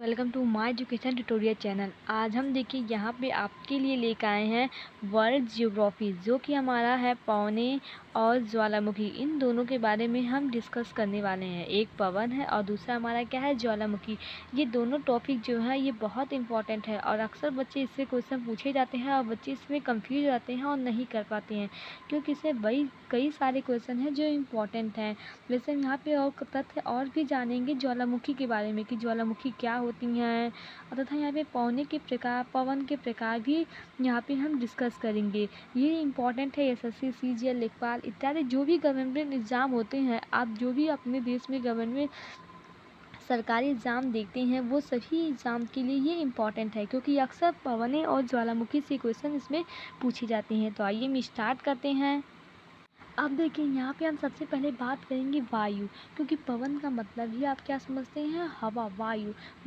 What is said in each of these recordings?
Welcome to my education tutorial channel. आज हम देखिए यहाँ पे आपके लिए लेकर आए हैं वर्ल्ड जियोग्राफी, जो कि हमारा है पवने और ज्वालामुखी। इन दोनों के बारे में हम डिस्कस करने वाले हैं। एक पवन है और दूसरा हमारा क्या है, ज्वालामुखी। ये दोनों टॉपिक जो है ये बहुत इंपॉर्टेंट है और अक्सर बच्चे इससे क्वेश्चन पूछे जाते हैं और बच्चे इसमें कंफ्यूज हो जाते हैं और नहीं कर पाते हैं, क्योंकि इससे कई सारे क्वेश्चन हैं जो इम्पोर्टेंट हैं। वैसे हम यहाँ पे और तथ्य और भी जानेंगे ज्वालामुखी के बारे में कि ज्वालामुखी क्या होती हैं, और तथा यहाँ पे पवने के प्रकार, पवन के प्रकार भी यहाँ पे हम डिस्कस करेंगे। ये इम्पॉर्टेंट है। एसएससी, सीजीएल, लेखपाल इत्यादि जो भी गवर्नमेंट एग्ज़ाम होते हैं, आप जो भी अपने देश में गवर्नमेंट सरकारी एग्ज़ाम देखते हैं, वो सभी एग्ज़ाम के लिए ये इम्पॉर्टेंट है, क्योंकि अक्सर पवने और ज्वालामुखी से क्वेश्चन इसमें पूछे जाते हैं। तो आइए हम स्टार्ट करते हैं। अब देखिए यहाँ पे हम सबसे पहले बात करेंगे वायु, क्योंकि पवन का मतलब ही आप क्या समझते हैं, हवा।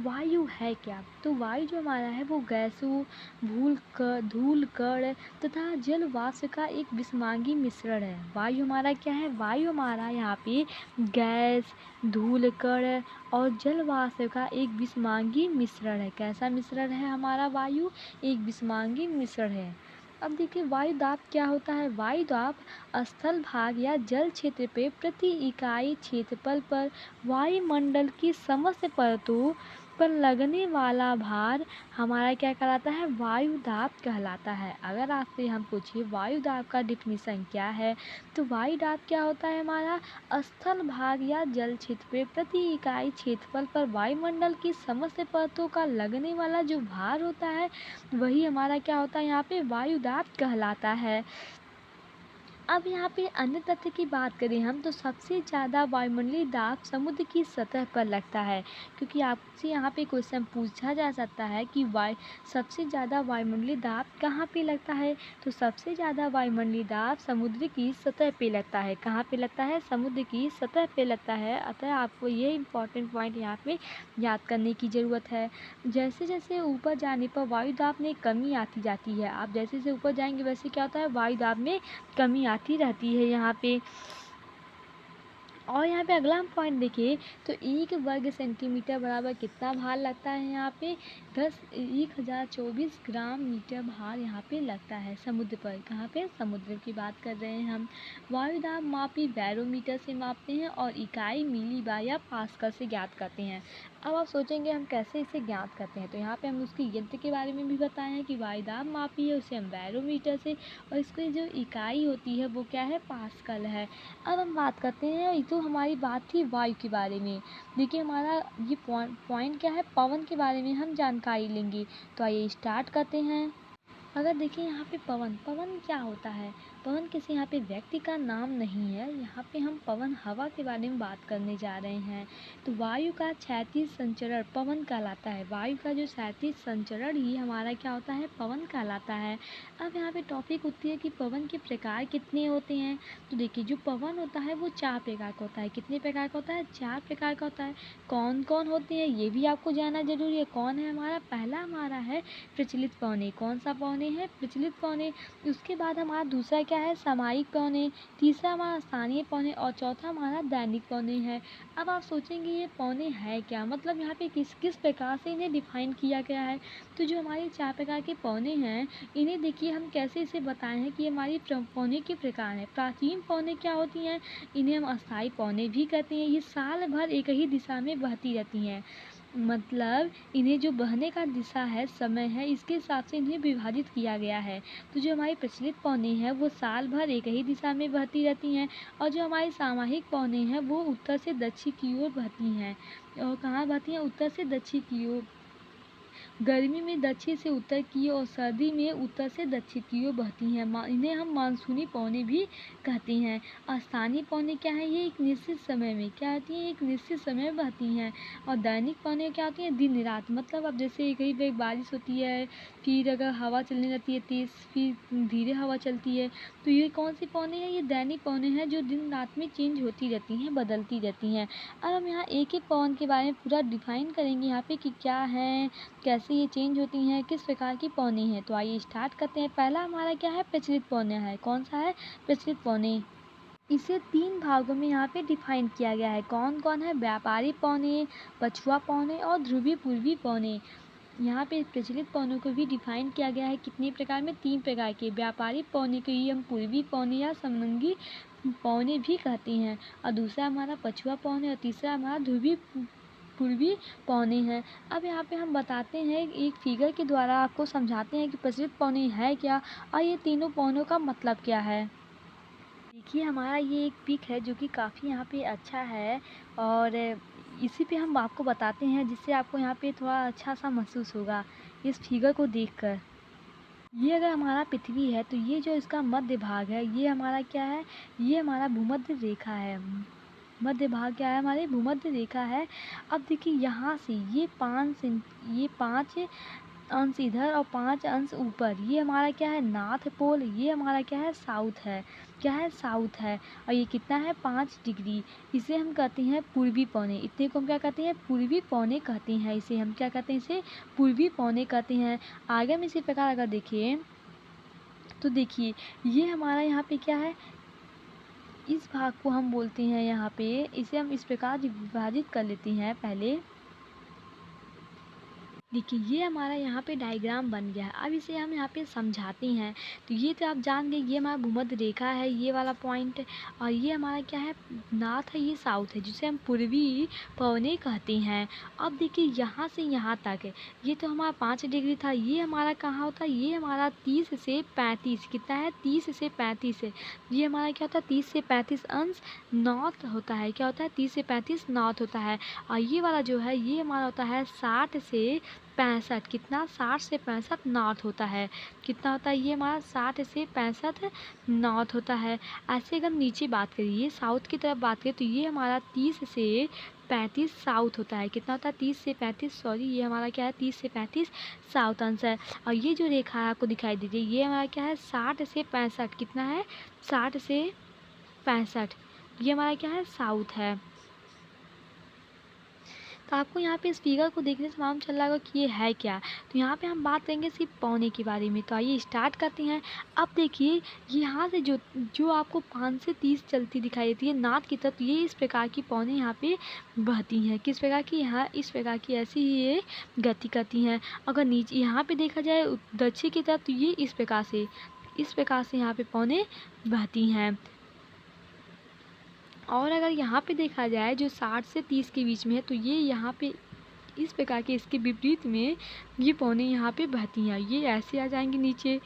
वायु है क्या? तो वायु जो हमारा है वो गैसों, धूल कण तथा जल वाष्प का एक विषमांगी मिश्रण है। वायु हमारा क्या है? वायु हमारा यहाँ पे गैस, धूल कण और जल वाष्प का एक विषमांगी मिश्रण है। कैसा मिश्रण है हमारा वायु? एक विषमांगी मिश्रण है। अब देखिए वायु दाब क्या होता है। वायु दाब स्थल भाग या जल क्षेत्र पे प्रति इकाई क्षेत्रफल पर वायुमंडल की समस्त परतों पर लगने वाला भार हमारा क्या कहलाता है, वायु दाब कहलाता है। अगर आपसे हम पूछिए वायु दाब का डिफिनीशन क्या है, तो वायु दाब क्या होता है हमारा, स्थल भाग या जल क्षेत्र पे प्रति इकाई क्षेत्रफल पर वायुमंडल की समस्त परतों का लगने वाला जो भार होता है, वही हमारा क्या होता है, यहाँ पे वायु दाब कहलाता है। अब यहाँ पे अन्य तथ्य की बात करें हम, तो सबसे ज़्यादा वायुमंडलीय दाब समुद्र की सतह पर लगता है, क्योंकि आपसे यहाँ पे क्वेश्चन पूछा जा सकता है कि सबसे ज़्यादा वायुमंडलीय दाब कहाँ पे लगता है। तो सबसे ज़्यादा वायुमंडलीय दाब समुद्र की सतह पे लगता है। कहाँ पे लगता है? समुद्र की सतह पे लगता है। अतः आपको ये इम्पोर्टेंट पॉइंट यहाँ पे याद करने की ज़रूरत है। जैसे जैसे ऊपर जाने पर वायु दाब में कमी आती जाती है। आप जैसे जैसे ऊपर जाएंगे वैसे क्या होता है, वायु दाब में कमी आती रहती है यहाँ पे। और यहाँ पे अगला हम पॉइंट देखिए, तो 1 वर्ग सेंटीमीटर बराबर कितना भार लगता है यहाँ पे, 1024 ग्राम मीटर भार यहाँ पे लगता है समुद्र पर। कहाँ पे? समुद्र की बात कर रहे हैं हम। वायु दाब मापी बैरोमीटर से मापते हैं और इकाई मिलीबार या पास्कल से ज्ञात करते हैं। अब आप सोचेंगे हम कैसे इसे ज्ञात करते हैं, तो यहाँ पे हम उसकी यंत्र के बारे में भी बताए हैं कि वायु दाब मापी है उसे हम बैरोमीटर से, और इसकी जो इकाई होती है वो क्या है, पास्कल है। अब हम बात करते हैं, ये तो हमारी बात थी वायु के बारे में। देखिए हमारा ये पॉइंट क्या है, पवन के बारे में हम जानकारी लेंगे। तो आइए स्टार्ट करते हैं। अगर देखिए यहाँ पे पवन क्या होता है, पवन किसी यहाँ पे व्यक्ति का नाम नहीं है। यहाँ पे हम पवन हवा के बारे में बात करने जा रहे हैं। तो वायु का क्षैतिज संचरण पवन कहलाता है। वायु का जो क्षैतिज संचरण ही हमारा क्या होता है, पवन कहलाता है। अब यहाँ पे टॉपिक होती है कि पवन के प्रकार कितने होते हैं। तो देखिए जो पवन होता है वो 4 प्रकार का होता है। कितने प्रकार का होता है? 4 प्रकार का होता है। कौन कौन होते हैं ये भी आपको जानना जरूरी है। कौन है हमारा? पहला हमारा है प्रचलित पवने। कौन सा पवने है? प्रचलित पवने। उसके बाद हमारा दूसरा क्या है, सामयिक पवने। तीसरा हमारा स्थानीय पवने और चौथा हमारा दैनिक पवने है। अब आप सोचेंगे ये पवने है क्या, मतलब यहाँ पे किस किस प्रकार से इन्हें डिफाइन किया गया है। तो जो हमारे 4 प्रकार के पवने हैं, इन्हें देखिए हम कैसे इसे बताए हैं कि हमारी पवने के प्रकार हैं। प्राचीन पवने क्या होती हैं, इन्हें हम अस्थायी पवने भी कहते हैं। ये साल भर एक ही दिशा में बहती रहती हैं, मतलब इन्हें जो बहने का दिशा है, समय है, इसके हिसाब से इन्हें विभाजित किया गया है। तो जो हमारी प्रचलित पवने हैं वो साल भर एक ही दिशा में बहती रहती हैं, और जो हमारी सामयिक पवने हैं वो उत्तर से दक्षिण की ओर बहती हैं। और कहाँ बहती हैं? उत्तर से दक्षिण की ओर। गर्मी में दक्षिण से उत्तर की ओर और सर्दी में उत्तर से दक्षिण की ओर बहती हैं। इन्हें हम मानसूनी पवने भी कहते हैं। स्थानीय पवने क्या है, ये एक निश्चित समय में क्या होती हैं, एक निश्चित समय में बहती हैं। और दैनिक पवने क्या होती हैं, दिन रात, मतलब अब जैसे कहीं पे बारिश होती है, फिर अगर हवा चलने लगती है तेज़, फिर धीरे हवा चलती है, तो ये कौन सी पवने हैं, ये दैनिक पवने हैं, जो दिन रात में चेंज होती रहती हैं, बदलती रहती हैं। अब हम यहाँ एक एक पवन के बारे में पूरा डिफाइन करेंगे यहाँ पे कि क्या है, कैसे ये चेंज होती हैं, किस प्रकार की पवने हैं। तो आइए स्टार्ट करते हैं। पहला हमारा क्या है, प्रचलित पवने है। कौन सा है? प्रचलित पवने। इसे 3 भागों में यहाँ पे डिफाइन किया गया है। कौन कौन है? व्यापारी पौने, पछुआ पौने और ध्रुवीय पूर्वी पौने। यहाँ पे प्रचलित पौनों को भी डिफाइन किया गया है कितने प्रकार में? 3 प्रकार के। व्यापारी पौने को ही हम पूर्वी पौने या समंगी पौने भी कहते हैं, और दूसरा हमारा पछुआ पौने और तीसरा हमारा ध्रुवीय पूर्वी पौने हैं। अब यहाँ पे हम बताते हैं एक फिगर के द्वारा आपको समझाते हैं कि प्रचलित पौने है क्या और ये तीनों पौनों का मतलब क्या है। देखिए हमारा ये एक पिक है जो कि काफ़ी यहाँ पे अच्छा है, और इसी पे हम आपको बताते हैं जिससे आपको यहाँ पे थोड़ा अच्छा सा महसूस होगा इस फिगर को देखकर। ये अगर हमारा पृथ्वी है तो ये जो इसका मध्य भाग है ये हमारा क्या है? ये हमारा भूमध्य रेखा है। मध्य भाग क्या है? हमारी भूमध्य रेखा है। अब देखिए यहाँ से ये 5 अंश इधर और 5 अंश ऊपर, ये हमारा क्या है? North pole. ये हमारा क्या है? साउथ है। क्या है? साउथ है। और ये कितना है? 5 डिग्री। इसे हम कहते हैं पूर्वी पौने। इतने को हम क्या कहते हैं? पूर्वी पौने कहते हैं। इसे हम क्या कहते हैं? इसे पूर्वी पौने कहते हैं। आगे हम इसी प्रकार अगर देखें तो देखिए ये हमारा यहाँ पे क्या है? इस भाग को हम बोलते हैं यहाँ पे, इसे हम इस प्रकार विभाजित कर लेते हैं पहले। देखिए ये हमारा यहाँ पे डायग्राम बन गया है। अब इसे हम यहाँ पे समझाते हैं। तो ये तो आप जान गए, ये हमारा भूमध्य रेखा है, ये वाला पॉइंट, और ये हमारा क्या है? नॉर्थ है, ये साउथ है, जिसे हम पूर्वी पौने कहते हैं। अब देखिए यहाँ से यहाँ तक ये तो हमारा 5 डिग्री था। ये हमारा कहाँ होता है? ये हमारा 30 से 35, कितना है? 30 से 35 है। ये हमारा क्या होता है? 30 से 35 अंश नॉर्थ होता है। क्या होता है? 30 से 35 नॉर्थ होता है। और ये वाला जो है ये हमारा होता है 60 से 65। कितना? 60 से 65 नॉर्थ होता है। कितना होता है? ये हमारा 60 से 65 नॉर्थ होता है। ऐसे अगर हम नीचे बात करिए, साउथ की तरफ बात करें, तो ये हमारा 30 से 35 साउथ होता है। कितना होता है? 30 से 35, सॉरी ये हमारा क्या है? 30 से 35 साउथ आंसर है। और ये जो रेखा है आपको दिखाई दीजिए, ये हमारा क्या है? 60 से 65। कितना है? 60 से 65। ये हमारा क्या है? साउथ है। तो आपको यहाँ पे इस फिगर को देखने से मालूम चल रहा होगा कि ये है क्या। तो यहाँ पे हम बात करेंगे सिर्फ पौने के बारे में। तो आइए स्टार्ट करते हैं। अब देखिए यहाँ से जो जो आपको 5 से 30 चलती दिखाई देती है नॉर्थ की तरफ, ये इस प्रकार की पौने यहाँ पे बहती हैं। किस प्रकार की? यहाँ इस प्रकार की ऐसी ही ये गति करती हैं। अगर नीचे यहाँ पे देखा जाए दक्षिण की तरफ, तो ये इस प्रकार से यहाँ पे पौने बहती हैं। और अगर यहाँ पे देखा जाए जो 60 से 30 के बीच में है, तो ये यहाँ पे इस प्रकार के इसके विपरीत में ये पौने यहाँ पे बहती हैं। ये ऐसे आ जाएंगी नीचे,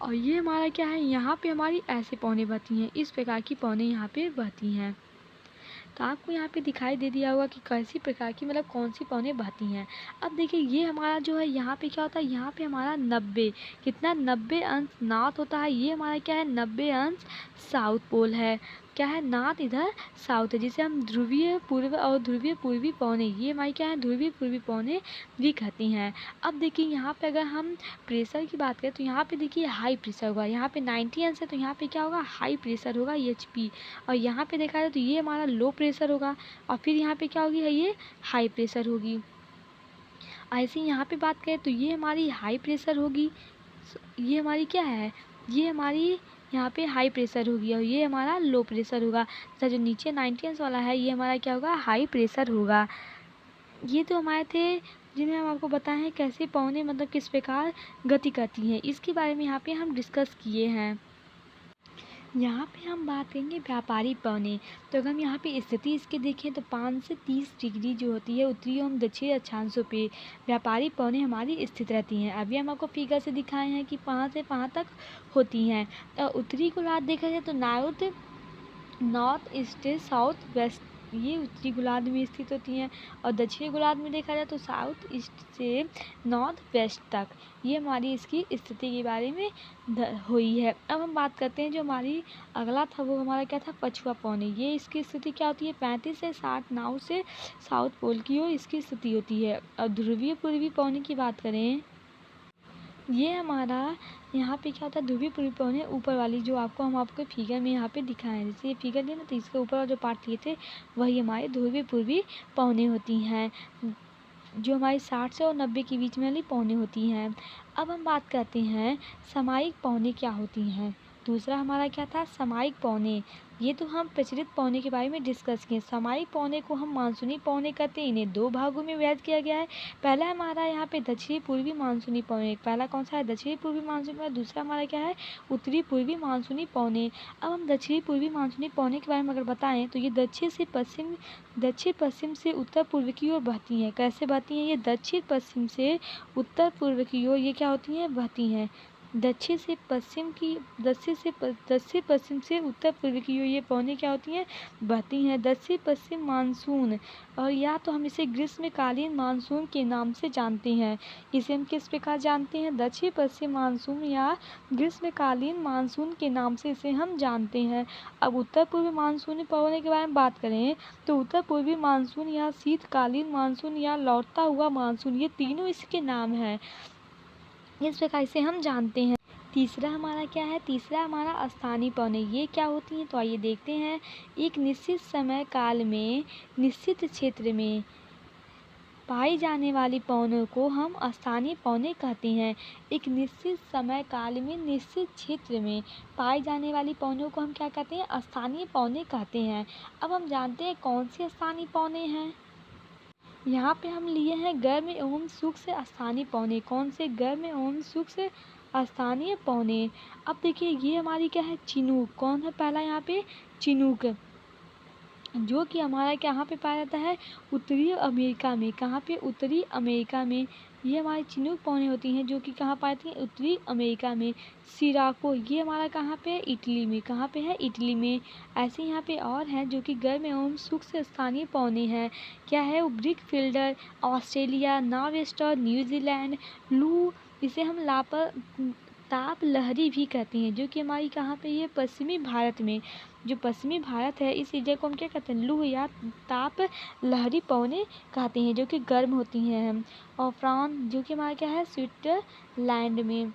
और ये हमारा क्या है? यहाँ पे हमारी ऐसे पौने बहती हैं। इस प्रकार की पौने यहाँ पे बहती हैं। तो आपको यहाँ पे दिखाई दे दिया होगा कि कैसी प्रकार की, मतलब कौन सी पौने बहती हैं। अब देखिए ये हमारा जो है यहाँ पे क्या होता है? यहाँ पे हमारा 90, कितना? 90 अंश नॉर्थ होता है। ये हमारा क्या है? 90 अंश साउथ पोल है। क्या है? नॉर्थ इधर साउथ है, जिसे हम ध्रुवीय पूर्व और ध्रुवीय पूर्वी पौने, ये हमारी क्या है? ध्रुवीय पूर्वी पौने भी कहती हैं। अब देखिए यहाँ पे अगर हम प्रेशर की बात करें, तो यहाँ पे देखिए हाई प्रेशर होगा। यहाँ पे 90 अंश है, तो यहाँ पे क्या होगा? हाई प्रेशर होगा, HP। और यहाँ पे देखा जाए तो ये हमारा लो प्रेशर होगा, और फिर यहाँ पे क्या होगी? है ये हाई प्रेशर होगी। ऐसे ही यहाँ पे बात करें तो ये हमारी हाई प्रेशर होगी, ये हमारी क्या है? ये हमारी यहाँ पे हाई प्रेशर होगी, और ये हमारा लो प्रेशर होगा। तथा जो नीचे 90 अंश वाला है ये हमारा क्या होगा? हाई प्रेशर होगा। ये तो हमारे थे जिन्हें हम आपको बताए हैं कैसे पौने मतलब किस प्रकार गति करती हैं, इसके बारे में यहाँ पे हम डिस्कस किए हैं। यहाँ पे हम बात करेंगे व्यापारी पौने। तो अगर हम यहाँ पे स्थिति इसके देखें तो 5 से 30 डिग्री जो होती है उत्तरी एवं दक्षिणी अक्षांशों पे व्यापारी पौने हमारी स्थित रहती हैं। अभी हम आपको फिगर से दिखाए हैं कि 5 से 5 तक होती हैं। और उत्तरी गोलार्ध देखा जाए तो नॉर्थ ईस्ट साउथ वेस्ट, ये उत्तरी गोलार्ध में स्थित होती हैं। और दक्षिणी गोलार्ध में देखा जाए तो साउथ ईस्ट से नॉर्थ वेस्ट तक, ये हमारी इसकी स्थिति के बारे में हुई है। अब हम बात करते हैं जो हमारी अगला था वो हमारा क्या था? पछुआ पौने। ये इसकी स्थिति क्या होती है? 35 से 60 नाउ से साउथ पोल की ओर इसकी स्थिति होती है। और ध्रुवीय पूर्वी पौने की बात करें, ये हमारा यहाँ पे क्या होता है? ध्रुवीय पूर्वी पौने ऊपर वाली जो हम आपको फिगर में यहाँ पे दिखाए हैं। जैसे ये फिगर दिया ना, तो इसके ऊपर जो पार्ट दिए थे वही हमारे ध्रुवीय पूर्वी पौने होती हैं, जो हमारी 60 से और 90 के बीच में वाली पौने होती हैं। अब हम बात करते हैं सामयिक पौने क्या होती हैं। दूसरा हमारा क्या था? सामयिक पौने। ये तो हम प्रचलित पौने के बारे में डिस्कस किए। सामयिक पौने को हम मानसूनी पौने कहते हैं। इन्हें दो भागों में विभाजित किया गया है। पहला हमारा यहाँ पे दक्षिणी पूर्वी मानसूनी पौने। पहला कौन सा है? दक्षिणी पूर्वी मानसूनी पौने। दूसरा हमारा क्या है? उत्तरी पूर्वी मानसूनी पौने। अब हम दक्षिणी पूर्वी मानसूनी पौने के बारे में अगर बताएं तो ये दक्षिण पश्चिम से उत्तर पूर्व की ओर बहती हैं। कैसे बहती हैं? ये दक्षिण पश्चिम से उत्तर पूर्व की ओर ये क्या होती हैं? बहती हैं। दक्षिण पश्चिम से उत्तर पूर्व की ओर ये पौने क्या होती हैं? बहती हैं। दक्षिण पश्चिम मानसून, और या तो हम इसे ग्रीष्मकालीन मानसून के नाम से जानते हैं। इसे हम किस प्रकार जानते हैं? दक्षिण पश्चिम मानसून या ग्रीष्मकालीन मानसून के नाम से इसे हम जानते हैं। अब उत्तर पूर्वी मानसूनी पौने के बारे में बात करें तो उत्तर पूर्वी मानसून या शीतकालीन मानसून या लौटता हुआ मानसून, ये तीनों इसके नाम हैं। इस प्रकार से हम जानते हैं। तीसरा हमारा क्या है? तीसरा हमारा स्थानीय पौने। ये क्या होती हैं? तो आइए देखते हैं। एक निश्चित समय काल में निश्चित क्षेत्र में पाई जाने वाली पौनों को हम स्थानीय पौने कहते हैं। एक निश्चित समय काल में निश्चित क्षेत्र में पाई जाने वाली पौनों को हम क्या कहते हैं? स्थानीय पौने कहते हैं। अब हम जानते हैं कौन से स्थानीय पौने हैं। यहाँ पे हम लिए हैं गर्म एवं शुष्क स्थानीय पौने। कौन से? गर्म एवं शुष्क स्थानीय पौने। अब देखिए ये हमारी क्या है? चिनूक। कौन है पहला यहाँ पे? चिनूक, जो कि हमारा यहाँ पे पाया जाता है? उत्तरी अमेरिका में। कहाँ पे? उत्तरी अमेरिका में। ये हमारी चिनूक पौने होती हैं जो कि कहाँ पाई जाती हैं? उत्तरी अमेरिका में। सिराको, ये हमारा कहाँ पे है? इटली में। कहाँ पे है? इटली में। ऐसे यहाँ पे और हैं जो कि गर्म एवं शुष्क स्थानीय पौने हैं। क्या है? वो brick fielder, Australia, nor'wester, New Zealand, लू, इसे हम ताप लहरी भी कहते हैं, जो कि हमारी कहाँ पे? ये पश्चिमी भारत में। जो पश्चिमी भारत है इस एरिया को हम क्या कहते हैं? लू या ताप लहरी पौने कहते हैं, जो कि गर्म होती हैं। और फ्रांस, जो कि हमारा क्या है? स्विट्जरलैंड में।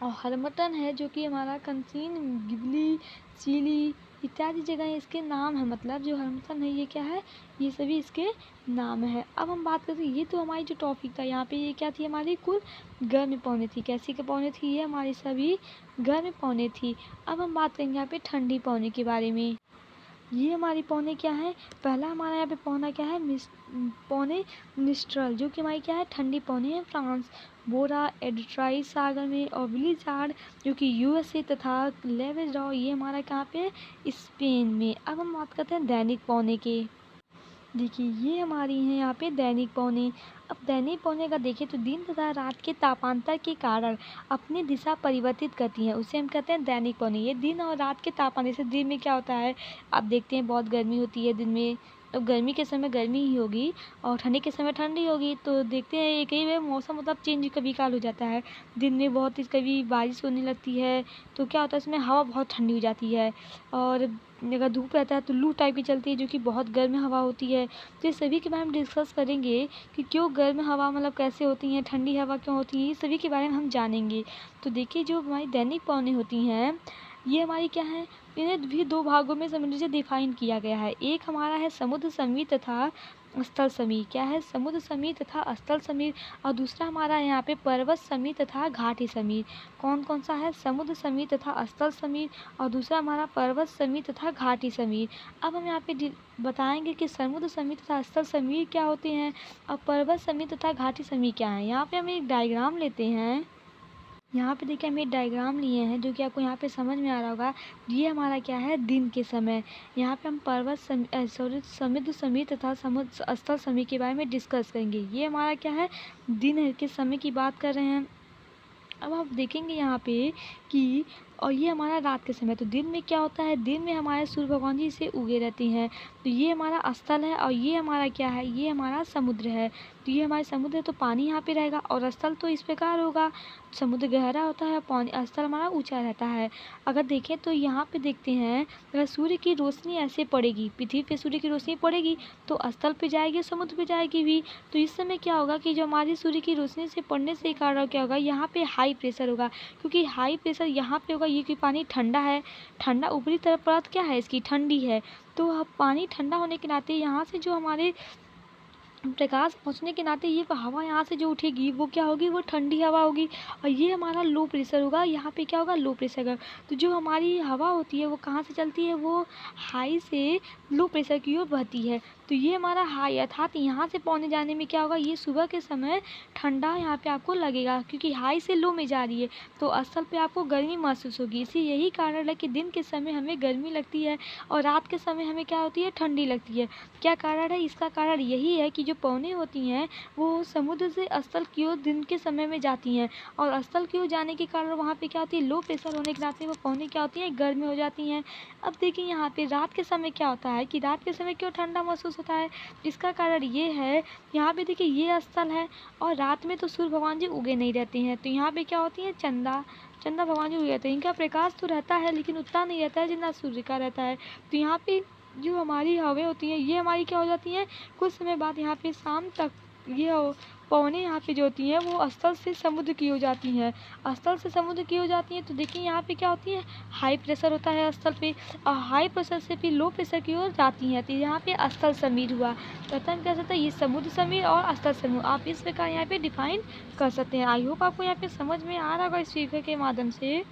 और हरमटन है जो कि हमारा कंसीन, गिबली, चिली इत्यादि जगह इसके नाम है। मतलब जो हरमटन है ये क्या है? ये सभी इसके नाम है। अब हम बात करते हैं, ये तो हमारी जो टॉपिक था यहाँ पे, ये क्या थी? हमारी कुल गर्म पौने थी। कैसी के पौने थी? ये हमारी सभी गर्म पौने थी। अब हम बात करेंगे यहाँ पे ठंडी पौने के बारे में। ये हमारी पौने क्या है? पहला हमारा यहाँ पे पौना क्या है? पौने मिस्ट्रल, जो कि हमारी क्या है? ठंडी पौने है। फ्रांस, बोरा एड्राइस सागर में। और ब्लिज़ार्ड, जो कि यूएसए तथा लेवेजडॉ, ये हमारा कहाँ पे है? स्पेन में। अब हम बात करते हैं दैनिक पौने के। देखिए ये हमारी हैं यहाँ पे दैनिक पौने। अब दैनिक पौने का देखें तो दिन तथा रात के तापांतर के कारण अपनी दिशा परिवर्तित करती हैं, उसे हम कहते हैं दैनिक पौने। ये दिन और रात के तापमान, जैसे दिन में क्या होता है, आप देखते हैं बहुत गर्मी होती है दिन में, तो गर्मी के समय गर्मी ही होगी और ठंडी के समय ठंडी होगी। तो देखते हैं ये कई बार मौसम मतलब चेंज कभी काल हो जाता है। दिन में बहुत ही कभी बारिश होने लगती है तो क्या होता है, इसमें हवा बहुत ठंडी हो जाती है। और अगर धूप रहता है तो लू टाइप की चलती है, जो कि बहुत गर्म हवा होती है। तो ये सभी के बारे में डिस्कस करेंगे कि क्यों गर्म हवा मतलब कैसे होती हैं, ठंडी हवा क्यों होती है, ये सभी के बारे में हम जानेंगे। तो देखिए जो हमारी दैनिक पौने होती हैं ये हमारी क्या है? इन्हें भी दो भागों में समझ लीजिए डिफाइन किया गया है। एक हमारा है समुद्र समीर तथा स्थल समीर। क्या है? समुद्र समीर तथा स्थल समीर। और दूसरा हमारा यहाँ पे पर्वत समीर तथा घाटी समीर। कौन कौन सा है? समुद्र समीर तथा स्थल समीर, और दूसरा हमारा पर्वत समीर तथा घाटी समीर। अब हम यहाँ पे बताएंगे कि समुद्र समीर तथा स्थल समीर क्या होते हैं और पर्वत समीर तथा घाटी समीर क्या है। यहाँ पे हम एक डायग्राम लेते हैं। यहाँ पे देखिए हम एक डायग्राम लिए हैं जो कि आपको यहाँ पे समझ में आ रहा होगा। ये हमारा क्या है? दिन के समय। यहाँ पे हम समुद्र समीर तथा समुद्र स्थल समीर के बारे में डिस्कस करेंगे। ये हमारा क्या है? दिन के समय की बात कर रहे हैं। अब आप देखेंगे यहाँ पे कि और ये हमारा रात के समय। तो दिन में क्या होता है? दिन में हमारे सूर्य भगवान जी से उगे रहते हैं। तो ये हमारा स्थल है और ये हमारा क्या है? ये हमारा समुद्र है। तो ये हमारे समुद्र है तो पानी यहाँ पे रहेगा। और स्थल तो इस प्रकार होगा, समुद्र गहरा होता है, पानी स्थल हमारा ऊंचा रहता है। अगर देखें तो यहाँ पे देखते हैं, अगर सूर्य की रोशनी ऐसे पड़ेगी, पृथ्वी पे सूर्य की रोशनी पड़ेगी तो स्थल पे जाएगी, समुद्र पे जाएगी भी। तो इस समय क्या होगा कि जो हमारी सूर्य की रोशनी से पड़ने से कारण क्या होगा? यहाँ पे हाई प्रेशर होगा, क्योंकि हाई प्रेशर यहाँ पे होगा। ये कि पानी ठंडा है, ठंडा ऊपरी तरफ परत क्या है इसकी? ठंडी है। तो अब पानी ठंडा होने के नाते यहाँ से जो हमारे प्रकाश पहुंचने के नाते ये हवा यहाँ से जो उठेगी वो क्या होगी, वो ठंडी हवा होगी। और ये हमारा लो प्रेशर होगा, यहाँ पे क्या होगा, लो प्रेशर का। तो जो हमारी हवा होती है वो कहाँ से चलती है, वो हाई से लो प्रेशर की ओर बहती है। तो ये हमारा हाई, अर्थात यहाँ से पौने जाने में क्या होगा, ये सुबह के समय ठंडा यहाँ पे आपको लगेगा, क्योंकि हाई से लो में जा रही है तो स्थल पे आपको गर्मी महसूस होगी। इसी यही कारण है कि दिन के समय हमें गर्मी लगती है और रात के समय हमें क्या होती है, ठंडी लगती है। क्या कारण है, इसका कारण यही है कि जो पौने होती हैं वो समुद्र से स्थल की ओर दिन के समय में जाती हैं, और स्थल की ओर जाने के कारण वहाँ पे क्या होती है, लो प्रेशर होने के नाते वो पौने क्या होती हैं, गर्म हो जाती हैं। अब देखिए यहाँ पे रात के समय क्या होता है कि रात के समय क्यों ठंडा महसूस होता है, इसका कारण ये है, यहाँ पे देखिए ये स्थल है और रात में तो सूर्य भगवान जी उगे नहीं रहते हैं, तो यहाँ पे क्या होती है, चंदा भगवान जी उगे रहते हैं। इनका प्रकाश तो रहता है लेकिन उतना नहीं रहता है जितना सूर्य का रहता है। तो यहाँ पे जो हमारी हवाएं होती हैं ये हमारी क्या हो जाती हैं, कुछ समय बाद यहाँ पे शाम तक ये पौने यहाँ पे जो होती हैं वो स्थल से समुद्र की हो जाती हैं, स्थल से समुद्र की हो जाती हैं। तो देखिए यहाँ पे क्या होती है, हाई प्रेशर होता है स्थल पे, और हाई प्रेशर से फिर लो प्रेशर की ओर जाती हैं। तो यहाँ पे स्थल समीर हुआ, तो हम कह सकते हैं ये समुद्र समीर और स्थल समीर, आप इस प्रकार यहाँ पे डिफाइन कर सकते हैं। आई होप आपको यहाँ पे समझ में आ रहा होगा इस फिगर के माध्यम से।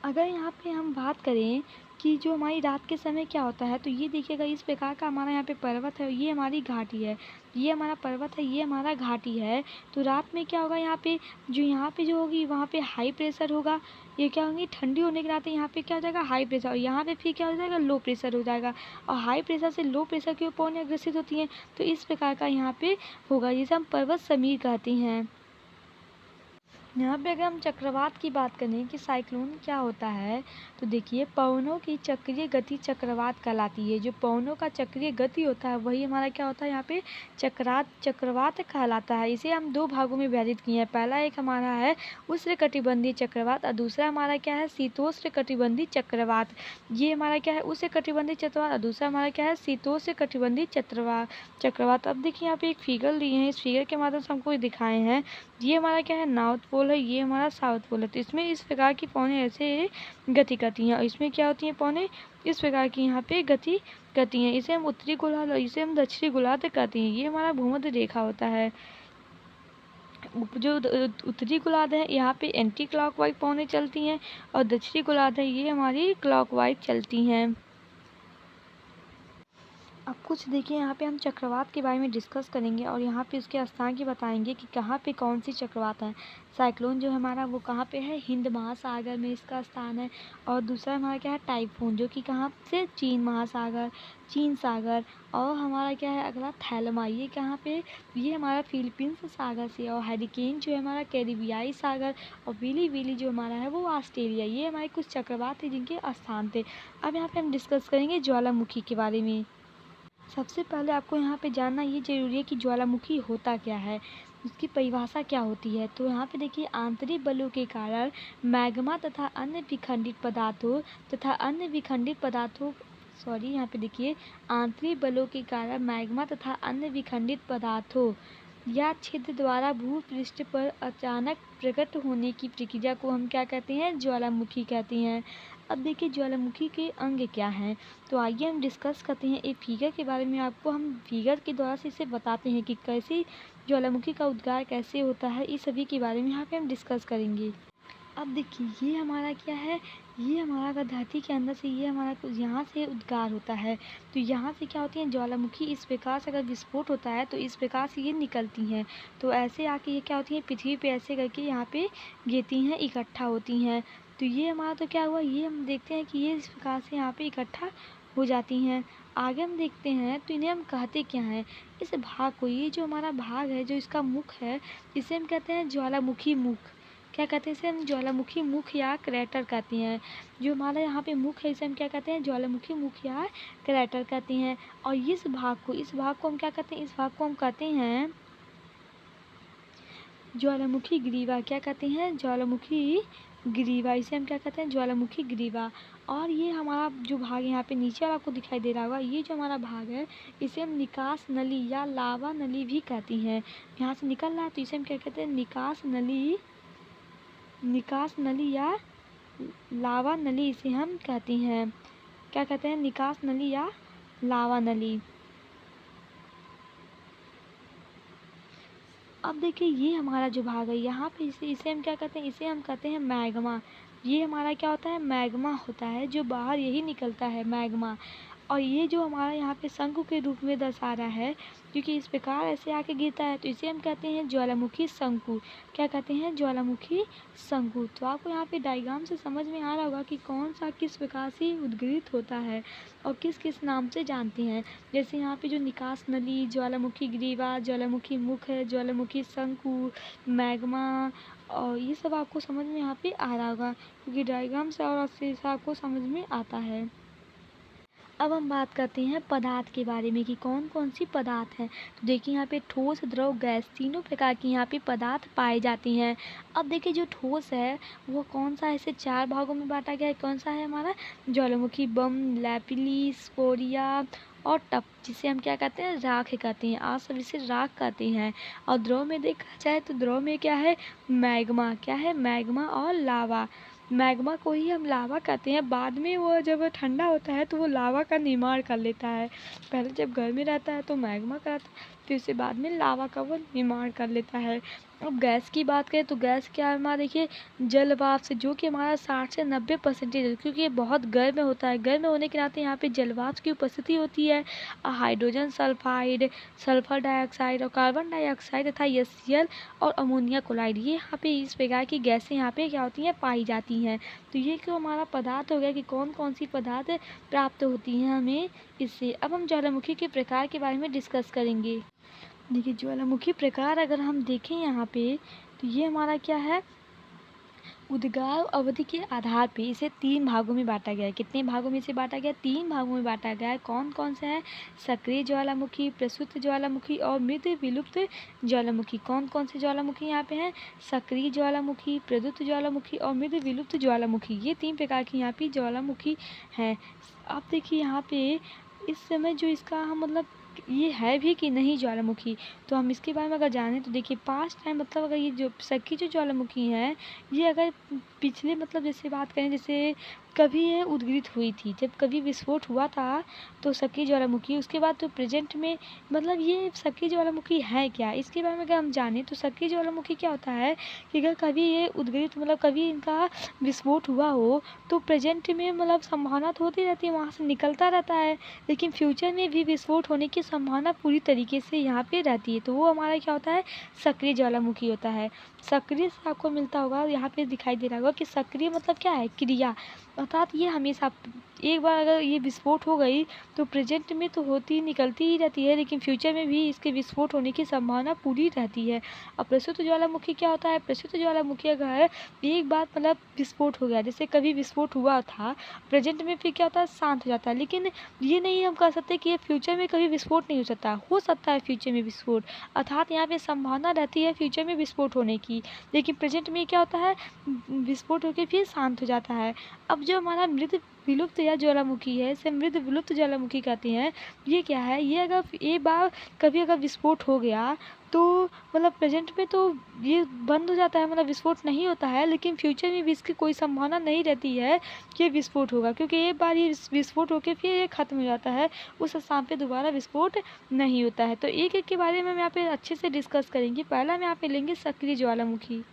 अगर यहाँ पे हम बात करें कि जो हमारी रात के समय क्या होता है, तो ये देखिएगा इस प्रकार का हमारा यहाँ पे पर्वत है, ये हमारी घाटी है, ये हमारा पर्वत है, ये हमारा घाटी है। तो रात में क्या होगा, यहाँ पे जो होगी वहाँ पे हाई प्रेशर होगा, ये क्या होंगी, ठंडी होने के नाते यहाँ पे क्या हो जाएगा, हाई प्रेशर, और यहाँ पे फिर क्या हो जाएगा, लो प्रेशर हो जाएगा, और हाई प्रेशर से लो प्रेशर की ओर पौने अग्रसित होती हैं। तो इस प्रकार का यहाँ पे होगा, जिसे हम पर्वत समीर कहते हैं। यहाँ पे अगर हम चक्रवात की बात करें कि साइक्लोन क्या होता है, तो देखिए पवनों की चक्रीय गति चक्रवात कहलाती है। जो पवनों का चक्रीय गति होता है वही हमारा क्या होता है, यहाँ पे चक्रवात कहलाता है। इसे हम दो भागों में विभाजित किए हैं। पहला एक हमारा है उष्णकटिबंधीय चक्रवात और दूसरा हमारा क्या है, शीतोष्णकटिबंधीय चक्रवात। ये हमारा क्या है, उष्णकटिबंधीय चक्रवात और दूसरा हमारा क्या है, शीतोष्णकटिबंधीय चक्रवात। अब देखिए यहाँ पे एक फिगर लिए हैं, इस फिगर के माध्यम से हमको दिखाए हैं। ये हमारा क्या है, नॉर्थ पोल है, ये हमारा साउथ पोल है। तो इसमें इस प्रकार की पौने ऐसे गति करती हैं, और इसमें क्या होती हैं, पौने इस प्रकार की यहाँ पे गति करती हैं। इसे हम उत्तरी गोलार्ध और इसे हम दक्षिणी गोलार्ध कहते हैं। ये हमारा भूमध्य रेखा होता है। जो उत्तरी गोलार्ध है यहाँ पे एंटी क्लॉकवाइज पौने चलती हैं, और दक्षिणी गोलार्ध है ये हमारी क्लॉकवाइज चलती हैं। अब कुछ देखिए यहाँ पे हम चक्रवात के बारे में डिस्कस करेंगे, और यहाँ पे उसके स्थान की बताएंगे कि कहाँ पे कौन सी चक्रवात है। साइक्लोन जो हमारा वो कहाँ पे है, हिंद महासागर में इसका स्थान है। और दूसरा हमारा क्या है, टाइफून, जो कि कहाँ से, चीन महासागर, चीन सागर। और हमारा क्या है अगला, थैलमा, ये कहाँ पे, ये हमारा फिलीपींस सागर से। और हैरिकेन जो है हमारा कैरिबियाई सागर। और विली जो हमारा है वो ऑस्ट्रेलिया। ये हमारे कुछ चक्रवात थे जिनके स्थान थे। अब यहाँ पे हम डिस्कस करेंगे ज्वालामुखी के बारे में। सबसे पहले आपको यहाँ पे जानना ये ज़रूरी है कि ज्वालामुखी होता क्या है, उसकी परिभाषा क्या होती है। तो यहाँ पे देखिए, आंतरिक बलों के कारण मैग्मा तथा अन्य विखंडित पदार्थों यहाँ पे देखिए, आंतरिक बलों के कारण मैग्मा तथा अन्य विखंडित पदार्थों या छिद्र द्वारा भूपृष्ठ पर अचानक प्रकट होने की प्रक्रिया को हम क्या कहते हैं, ज्वालामुखी कहते हैं। अब देखिए ज्वालामुखी के अंग क्या हैं, तो आइए हम डिस्कस करते हैं एक फिगर के बारे में। आपको हम फिगर के द्वारा से इसे बताते हैं कि कैसे ज्वालामुखी का उद्गार कैसे होता है, इस सभी के बारे में यहाँ पे हम डिस्कस करेंगे। अब देखिए ये हमारा क्या है, ये हमारा धरती के अंदर से ये हमारा यहाँ से उद्गार होता है। तो यहाँ से क्या होती है ज्वालामुखी, इस प्रकार से अगर विस्फोट होता है तो इस प्रकार से ये निकलती हैं। तो ऐसे आके ये क्या होती हैं, पृथ्वी पे ऐसे करके यहाँ पे गिरती हैं, इकट्ठा होती हैं। तो ये हमारा तो क्या हुआ, ये हम देखते हैं कि ये इस प्रकार से यहाँ पे इकट्ठा हो जाती हैं। आगे हम देखते हैं तो इन्हें हम कहते क्या हैं, इस भाग को, ये जो हमारा भाग है, जो इसका मुख है, इसे हम कहते हैं ज्वालामुखी मुख। क्या कहते हैं इसे, हम ज्वालामुखी मुख या क्रैटर कहते हैं। जो हमारा यहाँ पे मुख है इसे हम क्या कहते हैं, ज्वालामुखी मुख या क्रैटर कहते हैं। और इस भाग को हम क्या कहते हैं, इस भाग को हम कहते हैं ज्वालामुखी ग्रीवा। क्या कहते हैं, ज्वालामुखी ग्रीवा, इसे हम क्या कहते हैं, ज्वालामुखी ग्रीवा। और ये हमारा जो भाग यहाँ पे नीचे वाला आपको दिखाई दे रहा होगा, ये जो हमारा भाग है इसे हम निकास नली या लावा नली भी कहती हैं। यहाँ से निकल रहा है तो इसे हम क्या कहते हैं, निकास नली या लावा नली इसे हम कहते हैं। क्या कहते हैं, निकास नली या लावा नली। अब देखिए ये हमारा जो भाग है यहाँ पे इसे इसे हम क्या कहते हैं, इसे हम कहते हैं मैग्मा। ये हमारा क्या होता है, मैग्मा होता है, जो बाहर यही निकलता है मैग्मा। और ये जो हमारा यहाँ पे शंकु के रूप में दर्शा रहा है, क्योंकि इस प्रकार ऐसे आके गिरता है, तो इसे हम कहते हैं ज्वालामुखी शंकु। क्या कहते हैं, ज्वालामुखी शंकु। तो आपको यहाँ पे डायग्राम से समझ में आ रहा होगा कि कौन सा किस प्रकार से उद्गीरित होता है और किस किस नाम से जानते हैं। जैसे यहाँ पे जो निकास नली, ज्वालामुखी ग्रीवा, ज्वालामुखी मुख है, ज्वालामुखी शंकु, मैग्मा, और ये सब आपको समझ में यहाँ पे आ रहा होगा, क्योंकि डायग्राम से और अच्छे से आपको समझ में आता है। अब हम बात करते हैं पदार्थ के बारे में कि कौन कौन सी पदार्थ हैं। तो देखिए यहाँ पे ठोस, द्रव, गैस तीनों प्रकार की यहाँ पे पदार्थ पाए जाते हैं। अब देखिए जो ठोस है वो कौन सा है, इसे 4 भागों में बांटा गया है। कौन सा है हमारा, ज्वालामुखी बम, लैपिली, स्कोरिया और टप, जिसे हम क्या कहते हैं, राख कहते हैं। आप सब इसे राख कहते हैं। और द्रव में देखा जाए तो द्रव में क्या है, मैग्मा। क्या है, मैग्मा और लावा। मैग्मा को ही हम लावा कहते हैं। बाद में वो जब ठंडा होता है तो वो लावा का निर्माण कर लेता है। पहले जब घर में रहता है तो मैग्मा का, फिर उसके बाद में लावा का वो निर्माण कर लेता है। अब गैस की बात करें तो गैस क्या है हमारा, देखिए जल वाष्प से, जो कि हमारा 60 से 90% है, क्योंकि ये बहुत गर्म होता है। गर्म होने के नाते यहाँ पे जल वाष्प की उपस्थिति होती है। हाइड्रोजन सल्फाइड, सल्फर डाइऑक्साइड और कार्बन डाइऑक्साइड तथा HCl और अमोनिया क्लोराइड, ये यहाँ पे इस प्रकार की गैसें यहाँ पे क्या होती हैं, पाई जाती हैं। तो ये क्यों हमारा पदार्थ हो गया कि कौन कौन सी पदार्थ प्राप्त होती हैं हमें इससे। अब हम ज्वालामुखी के प्रकार के बारे में डिस्कस करेंगे। देखिए ज्वालामुखी प्रकार अगर हम देखें यहाँ पे, तो ये हमारा क्या है, उद्गार अवधि के आधार पे इसे 3 भागों में बांटा गया है। कितने भागों में इसे बांटा गया है, 3 भागों में बांटा गया है। कौन कौन से हैं, सक्रिय ज्वालामुखी, प्रसुप्त ज्वालामुखी और मृत विलुप्त ज्वालामुखी। कौन कौन से ज्वालामुखी यहाँ पे हैं, सक्रिय ज्वालामुखी, प्रदुप्त ज्वालामुखी और मृत विलुप्त ज्वालामुखी। ये 3 प्रकार की यहाँ पे ज्वालामुखी हैं। अब देखिए यहाँ पे इस समय जो इसका हम मतलब ये है भी कि नहीं ज्वालामुखी, तो हम इसके बारे में अगर जानें तो देखिए पास्ट टाइम, मतलब अगर ये जो सक्रिय जो ज्वालामुखी है, ये अगर पिछले मतलब जैसे बात करें, जैसे कभी ये उद्गीरित हुई थी, जब कभी विस्फोट हुआ था तो सक्रिय ज्वालामुखी, उसके बाद तो प्रेजेंट में मतलब ये सक्रिय ज्वालामुखी है क्या, इसके बारे में अगर हम जानें तो सक्रिय ज्वालामुखी क्या होता है कि अगर कभी ये उद्गीरित मतलब कभी इनका विस्फोट हुआ हो तो प्रेजेंट में मतलब संभावना तो होती रहती है, वहाँ से निकलता रहता है, लेकिन फ्यूचर में भी विस्फोट होने की संभावना पूरी तरीके से यहाँ पे रहती है। तो वो हमारा क्या होता है, सक्रिय ज्वालामुखी होता है। सक्रिय से आपको मिलता होगा, यहाँ पे दिखाई दे रहा होगा कि सक्रिय मतलब क्या है, क्रिया, अर्थात ये हमेशा एक बार अगर ये विस्फोट हो गई तो प्रेजेंट में तो होती निकलती ही रहती है, लेकिन फ्यूचर में भी इसके विस्फोट होने की संभावना पूरी रहती है। और प्रसुप्त ज्वालामुखी क्या होता है, प्रसुप्त ज्वालामुखी अगर एक बार मतलब विस्फोट हो गया, जैसे कभी विस्फोट हुआ था, प्रेजेंट में फिर क्या होता है, शांत हो जाता है, लेकिन ये नहीं हम कह सकते कि ये फ्यूचर में कभी विस्फोट नहीं हो सकता है फ्यूचर में विस्फोट, अर्थात यहाँ पे संभावना रहती है फ्यूचर में विस्फोट होने की, लेकिन प्रेजेंट में क्या होता है, विस्फोट होकर फिर शांत हो जाता है। अब जो हमारा मृत विलुप्त या ज्वालामुखी है, इसे मृत विलुप्त ज्वालामुखी कहते हैं। ये क्या है, ये अगर एक बार कभी अगर विस्फोट हो गया तो मतलब प्रेजेंट में तो ये बंद हो जाता है, मतलब विस्फोट नहीं होता है, लेकिन फ्यूचर में भी इसकी कोई संभावना नहीं रहती है कि विस्फोट होगा, क्योंकि एक बार ये विस्फोट होकर फिर ये खत्म हो जाता है, उस स्थान पे दोबारा विस्फोट नहीं होता है। तो एक एक के बारे में हम यहाँ पे अच्छे से डिस्कस करेंगे। पहला हम यहाँ पे लेंगे सक्रिय ज्वालामुखी।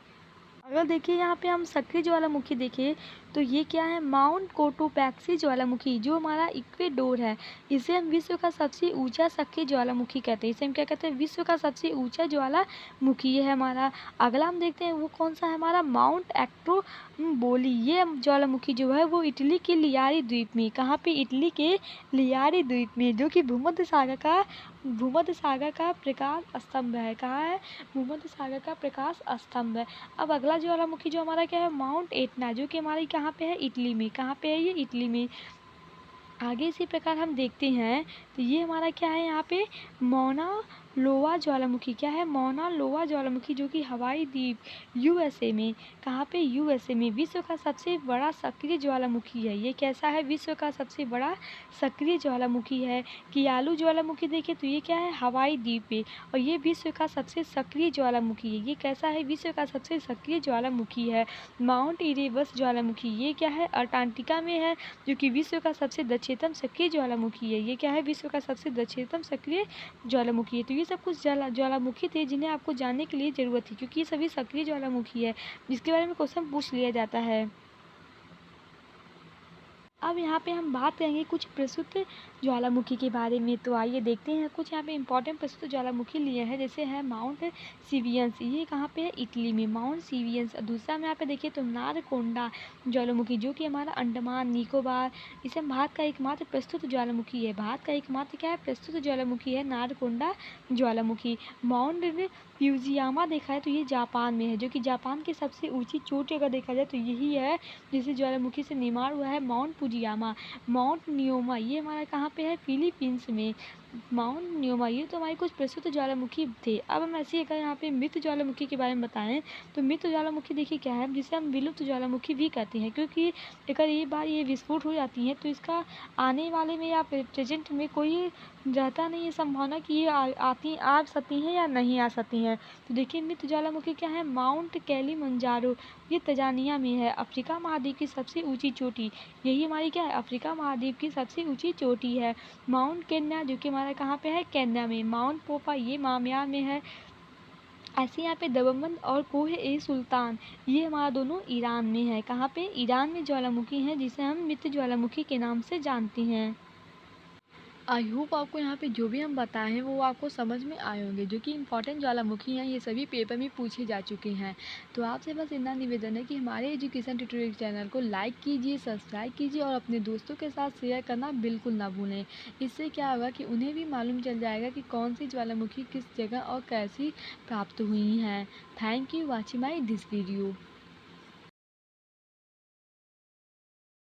अगर देखिए यहाँ पे हम सक्रिय ज्वालामुखी देखें तो ये क्या है, माउंट कोटोपैक्सी ज्वालामुखी, जो हमारा इक्वेडोर है, इसे हम विश्व का सबसे ऊंचा सक्रिय ज्वालामुखी कहते हैं। इसे हम क्या कहते हैं, विश्व का सबसे ऊंचा ज्वालामुखी, ये है हमारा। अगला हम देखते हैं वो कौन सा है हमारा, माउंट एक्ट्रोबोली। ये ज्वालामुखी जो है वो इटली के लियारी द्वीप में, कहाँ पे, इटली के लियारी द्वीप में, जो कि भूमध्य सागर का प्रकाश स्तंभ है। कहाँ है, भूमध्य सागर का प्रकाश स्तंभ है। अब अगला ज्वालामुखी जो हमारा क्या है, माउंट एटना, जो कि हमारी कहाँ पे है, इटली में। कहाँ पे है ये, इटली में। आगे इसी प्रकार हम देखते हैं तो ये हमारा क्या है यहाँ पे, मौना लोआ ज्वालामुखी। क्या है, मौना लोआ ज्वालामुखी, जो कि हवाई द्वीप USA में, कहाँ पे, USA में, विश्व का सबसे बड़ा सक्रिय ज्वालामुखी है। ये कैसा है, विश्व का सबसे बड़ा सक्रिय ज्वालामुखी है। कियालू ज्वालामुखी देखें तो ये क्या है, हवाई द्वीप पे, और ये विश्व का सबसे सक्रिय ज्वालामुखी है। ये कैसा है, विश्व का सबसे सक्रिय ज्वालामुखी है। माउंट इरेबस ज्वालामुखी, ये क्या है, अंटार्कटिका में है, जो कि विश्व का सबसे दक्षिणतम सक्रिय ज्वालामुखी है। ये क्या है, विश्व का सबसे दक्षिणतम सक्रिय ज्वालामुखी है। तो ये ये सब कुछ ज्वालामुखी थे जिन्हें आपको जानने के लिए ज़रूरत थी, क्योंकि ये सभी सक्रिय ज्वालामुखी है जिसके बारे में क्वेश्चन पूछ लिया जाता है। अब यहाँ पे हम बात करेंगे कुछ प्रसिद्ध ज्वालामुखी के बारे में। तो आइए देखते हैं, कुछ यहाँ पे इंपॉर्टेंट प्रसिद्ध ज्वालामुखी लिए हैं। जैसे है माउंट सीवियंस, ये कहाँ पे है? इटली में, माउंट सीवियंस। दूसरा में यहाँ पे देखिए तो नारकोंडा ज्वालामुखी, जो कि हमारा अंडमान निकोबार, इसे भारत का एकमात्र प्रस्तुत ज्वालामुखी है। भारत का एकमात्र क्या है? प्रस्तुत ज्वालामुखी है नारकोंडा ज्वालामुखी। माउंट फ्यूजियामा देखा है तो ये जापान में है, जो कि जापान की सबसे ऊंची चोटी अगर देखा जाए तो यही है, जिसे ज्वालामुखी से निर्माण हुआ है, माउंट फुजियामा। माउंट न्योमा, ये हमारा कहाँ पे है? फिलीपींस में। माउंट न्योमा, ये तो हमारे कुछ प्रसिद्ध ज्वालामुखी थे। अब हम ऐसे अगर यहाँ पे मृत ज्वालामुखी के बारे में बताएं तो मृत ज्वालामुखी देखिए क्या है, जिसे हम विलुप्त ज्वालामुखी भी कहते हैं, क्योंकि अगर ये बार ये विस्फोट हो जाती है तो इसका आने वाले में या प्रेजेंट में कोई रहता नहीं है संभावना कि ये आ सकती हैं या नहीं आ सकती हैं। तो देखिए मृत ज्वालामुखी क्या है? माउंट किलिमंजारो, ये तंजानिया में है, अफ्रीका महाद्वीप की सबसे ऊंची चोटी। यही हमारी क्या है? अफ्रीका महाद्वीप की सबसे ऊंची चोटी है। माउंट केन्या, जो कि हमारा कहाँ पे है? केन्या में। माउंट पोपा, ये म्यांमार में है। ऐसे यहाँ पे दबंगन और कोह ए सुल्तान, ये हमारा दोनों ईरान में है। कहाँ पे? ईरान में ज्वालामुखी है, जिसे हम मृत ज्वालामुखी के नाम से जानते हैं। आई होप आपको यहाँ पे जो भी हम बताए हैं वो आपको समझ में आए होंगे, जो कि इम्पोर्टेंट ज्वालामुखी हैं, ये सभी पेपर में पूछे जा चुके हैं। तो आपसे बस इतना निवेदन है कि हमारे एजुकेशन ट्यूटोरियल चैनल को लाइक कीजिए, सब्सक्राइब कीजिए और अपने दोस्तों के साथ शेयर करना बिल्कुल ना भूलें। इससे क्या होगा कि उन्हें भी मालूम चल जाएगा कि कौन सी ज्वालामुखी किस जगह और कैसी प्राप्त हुई हैं। Thank you watching my this video.